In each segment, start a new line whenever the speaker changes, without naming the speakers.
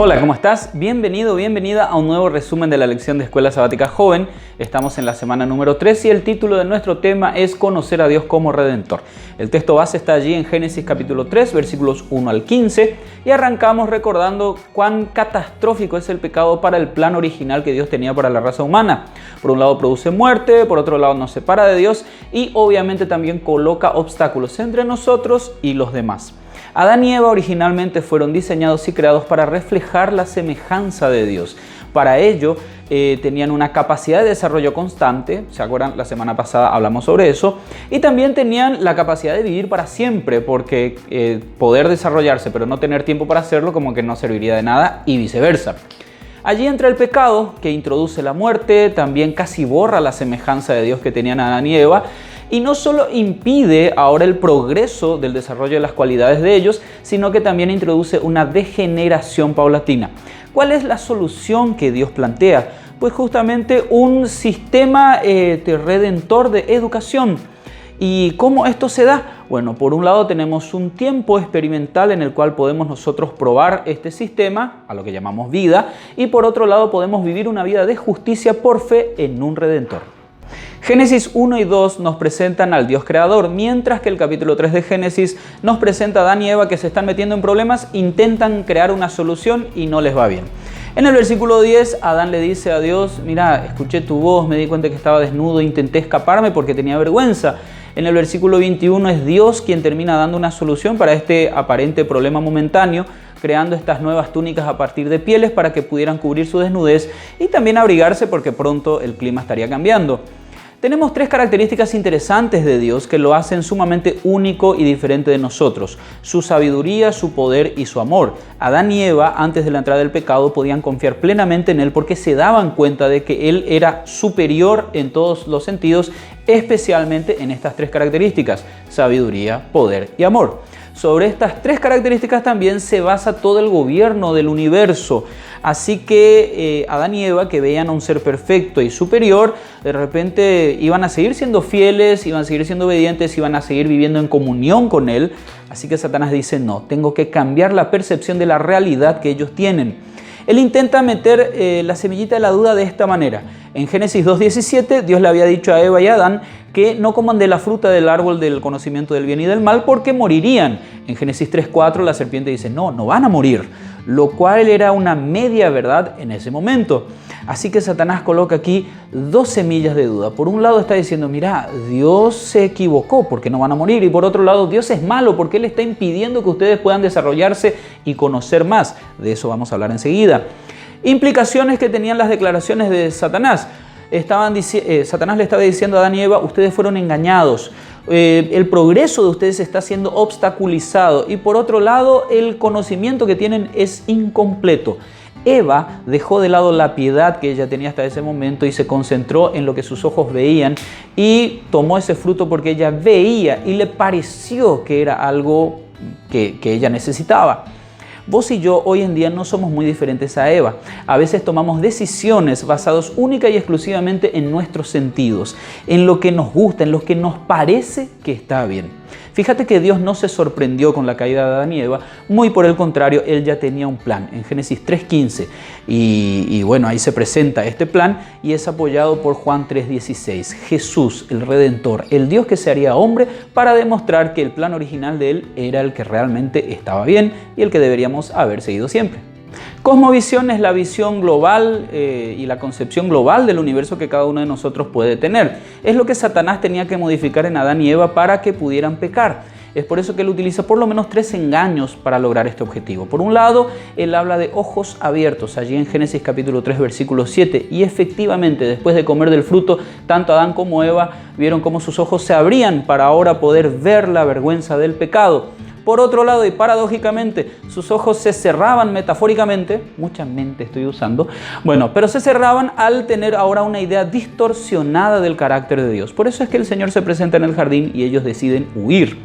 Hola, ¿cómo estás? Bienvenido, bienvenida a un nuevo resumen de la lección de Escuela Sabática Joven. Estamos en la semana número 3 y el título de nuestro tema es Conocer a Dios como Redentor. El texto base está allí en Génesis capítulo 3, versículos 1 al 15 y arrancamos recordando cuán catastrófico es el pecado para el plan original que Dios tenía para la raza humana. Por un lado produce muerte, por otro lado nos separa de Dios y obviamente también coloca obstáculos entre nosotros y los demás. Adán y Eva originalmente fueron diseñados y creados para reflejar la semejanza de Dios. Para ello tenían una capacidad de desarrollo constante, ¿se acuerdan? La semana pasada hablamos sobre eso, y también tenían la capacidad de vivir para siempre, porque poder desarrollarse pero no tener tiempo para hacerlo como que no serviría de nada y viceversa. Allí entra el pecado que introduce la muerte, también casi borra la semejanza de Dios que tenían Adán y Eva, y no solo impide ahora el progreso del desarrollo de las cualidades de ellos, sino que también introduce una degeneración paulatina. ¿Cuál es la solución que Dios plantea? Pues justamente un sistema redentor de educación. ¿Y cómo esto se da? Bueno, por un lado tenemos un tiempo experimental en el cual podemos nosotros probar este sistema, a lo que llamamos vida, y por otro lado podemos vivir una vida de justicia por fe en un Redentor. Génesis 1 y 2 nos presentan al Dios creador, mientras que el capítulo 3 de Génesis nos presenta a Adán y Eva que se están metiendo en problemas, intentan crear una solución y no les va bien. En el versículo 10, Adán le dice a Dios, mira, escuché tu voz, me di cuenta que estaba desnudo, intenté escaparme porque tenía vergüenza. En el versículo 21 es Dios quien termina dando una solución para este aparente problema momentáneo, creando estas nuevas túnicas a partir de pieles para que pudieran cubrir su desnudez y también abrigarse porque pronto el clima estaría cambiando. Tenemos tres características interesantes de Dios que lo hacen sumamente único y diferente de nosotros: su sabiduría, su poder y su amor. Adán y Eva, antes de la entrada del pecado, podían confiar plenamente en Él porque se daban cuenta de que Él era superior en todos los sentidos, especialmente en estas tres características: sabiduría, poder y amor. Sobre estas tres características también se basa todo el gobierno del universo. Así que Adán y Eva, que veían a un ser perfecto y superior, de repente iban a seguir siendo fieles, iban a seguir siendo obedientes, iban a seguir viviendo en comunión con Él. Así que Satanás dice, no, tengo que cambiar la percepción de la realidad que ellos tienen. Él intenta meter la semillita de la duda de esta manera. En Génesis 2:17, Dios le había dicho a Eva y a Adán que no coman de la fruta del árbol del conocimiento del bien y del mal porque morirían. En Génesis 3:4, la serpiente dice, no van a morir, lo cual era una media verdad en ese momento. Así que Satanás coloca aquí dos semillas de duda. Por un lado está diciendo, mira, Dios se equivocó porque no van a morir. Y por otro lado, Dios es malo porque Él está impidiendo que ustedes puedan desarrollarse y conocer más. De eso vamos a hablar enseguida. Implicaciones que tenían las declaraciones de Satanás. Satanás le estaba diciendo a Adán y Eva, ustedes fueron engañados. El progreso de ustedes está siendo obstaculizado. Y por otro lado, el conocimiento que tienen es incompleto. Eva dejó de lado la piedad que ella tenía hasta ese momento y se concentró en lo que sus ojos veían y tomó ese fruto porque ella veía y le pareció que era algo que ella necesitaba. Vos y yo hoy en día no somos muy diferentes a Eva. A veces tomamos decisiones basadas única y exclusivamente en nuestros sentidos, en lo que nos gusta, en lo que nos parece que está bien. Fíjate que Dios no se sorprendió con la caída de Adán y Eva, muy por el contrario, Él ya tenía un plan en Génesis 3:15 y bueno, ahí se presenta este plan y es apoyado por Juan 3:16. Jesús, el Redentor, el Dios que se haría hombre para demostrar que el plan original de Él era el que realmente estaba bien y el que deberíamos haber seguido siempre. Cosmovisión es la visión global y la concepción global del universo que cada uno de nosotros puede tener. Es lo que Satanás tenía que modificar en Adán y Eva para que pudieran pecar. Es por eso que él utiliza por lo menos 3 engaños para lograr este objetivo. Por un lado, él habla de ojos abiertos, allí en Génesis capítulo 3, versículo 7. Y efectivamente, después de comer del fruto, tanto Adán como Eva vieron cómo sus ojos se abrían para ahora poder ver la vergüenza del pecado. Por otro lado, y paradójicamente, sus ojos se cerraban metafóricamente, mucha mente estoy usando, pero se cerraban al tener ahora una idea distorsionada del carácter de Dios. Por eso es que el Señor se presenta en el jardín y ellos deciden huir.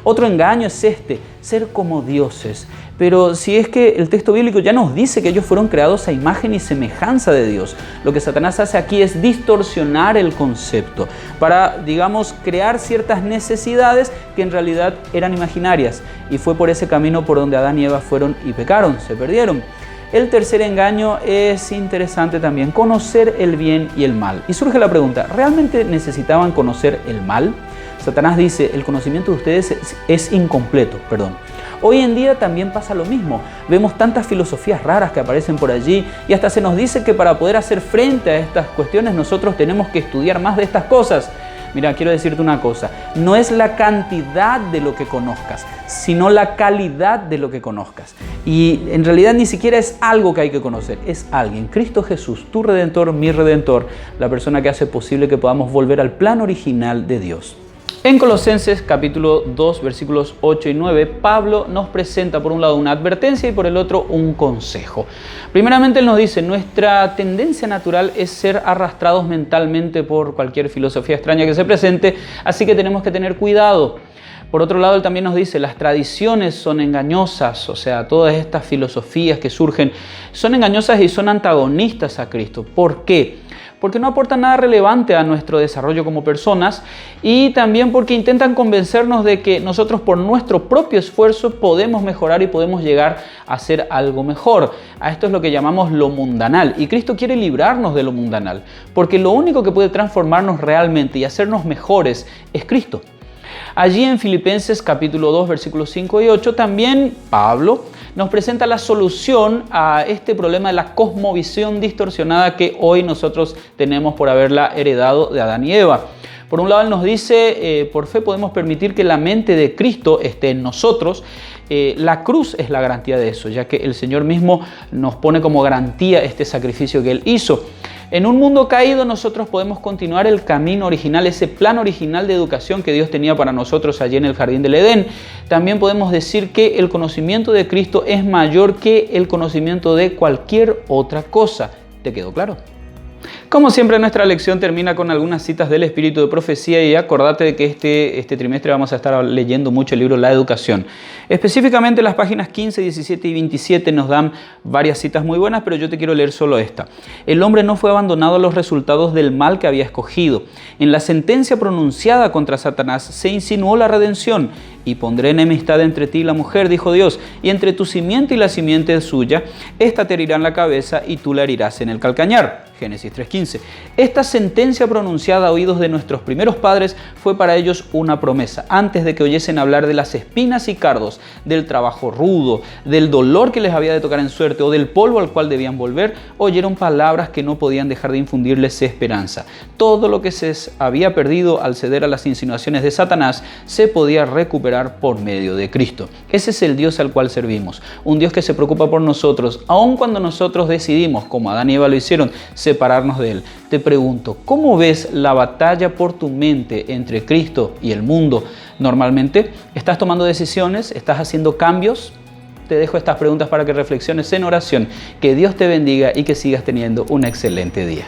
Otro engaño es ser como dioses. Pero si es que el texto bíblico ya nos dice que ellos fueron creados a imagen y semejanza de Dios, lo que Satanás hace aquí es distorsionar el concepto para, crear ciertas necesidades que en realidad eran imaginarias. Y fue por ese camino por donde Adán y Eva fueron y pecaron, se perdieron. El tercer engaño es interesante también, conocer el bien y el mal. Y surge la pregunta, ¿realmente necesitaban conocer el mal? Satanás dice, el conocimiento de ustedes es incompleto, Hoy en día también pasa lo mismo. Vemos tantas filosofías raras que aparecen por allí y hasta se nos dice que para poder hacer frente a estas cuestiones nosotros tenemos que estudiar más de estas cosas. Mira, quiero decirte una cosa, no es la cantidad de lo que conozcas, sino la calidad de lo que conozcas. Y en realidad ni siquiera es algo que hay que conocer, es alguien, Cristo Jesús, tu Redentor, mi Redentor, la persona que hace posible que podamos volver al plan original de Dios. En Colosenses capítulo 2 versículos 8 y 9, Pablo nos presenta por un lado una advertencia y por el otro un consejo. Primeramente él nos dice, nuestra tendencia natural es ser arrastrados mentalmente por cualquier filosofía extraña que se presente, así que tenemos que tener cuidado. Por otro lado, él también nos dice, las tradiciones son engañosas, o sea, todas estas filosofías que surgen son engañosas y son antagonistas a Cristo. ¿Por qué? Porque no aportan nada relevante a nuestro desarrollo como personas y también porque intentan convencernos de que nosotros por nuestro propio esfuerzo podemos mejorar y podemos llegar a ser algo mejor. A esto es lo que llamamos lo mundanal y Cristo quiere librarnos de lo mundanal, porque lo único que puede transformarnos realmente y hacernos mejores es Cristo. Allí en Filipenses capítulo 2 versículos 5 y 8 también Pablo nos presenta la solución a este problema de la cosmovisión distorsionada que hoy nosotros tenemos por haberla heredado de Adán y Eva. Por un lado, él nos dice, por fe podemos permitir que la mente de Cristo esté en nosotros. La cruz es la garantía de eso, ya que el Señor mismo nos pone como garantía este sacrificio que Él hizo. En un mundo caído nosotros podemos continuar el camino original, ese plan original de educación que Dios tenía para nosotros allí en el jardín del Edén. También podemos decir que el conocimiento de Cristo es mayor que el conocimiento de cualquier otra cosa. ¿Te quedó claro? Como siempre, nuestra lección termina con algunas citas del Espíritu de Profecía y acordate de que este trimestre vamos a estar leyendo mucho el libro La Educación. Específicamente las páginas 15, 17 y 27 nos dan varias citas muy buenas, pero yo te quiero leer solo esta. El hombre no fue abandonado a los resultados del mal que había escogido. En la sentencia pronunciada contra Satanás se insinuó la redención. Y pondré enemistad entre ti y la mujer, dijo Dios, y entre tu simiente y la simiente suya, ésta te herirá en la cabeza y tú la herirás en el calcañar. Génesis 3:15. Esta sentencia pronunciada a oídos de nuestros primeros padres fue para ellos una promesa. Antes de que oyesen hablar de las espinas y cardos, del trabajo rudo, del dolor que les había de tocar en suerte o del polvo al cual debían volver, oyeron palabras que no podían dejar de infundirles esperanza. Todo lo que se había perdido al ceder a las insinuaciones de Satanás se podía recuperar por medio de Cristo. Ese es el Dios al cual servimos, un Dios que se preocupa por nosotros, aun cuando nosotros decidimos, como Adán y Eva lo hicieron, separarnos de Él. Te pregunto, ¿cómo ves la batalla por tu mente entre Cristo y el mundo? Normalmente, ¿estás tomando decisiones? ¿Estás haciendo cambios? Te dejo estas preguntas para que reflexiones en oración. Que Dios te bendiga y que sigas teniendo un excelente día.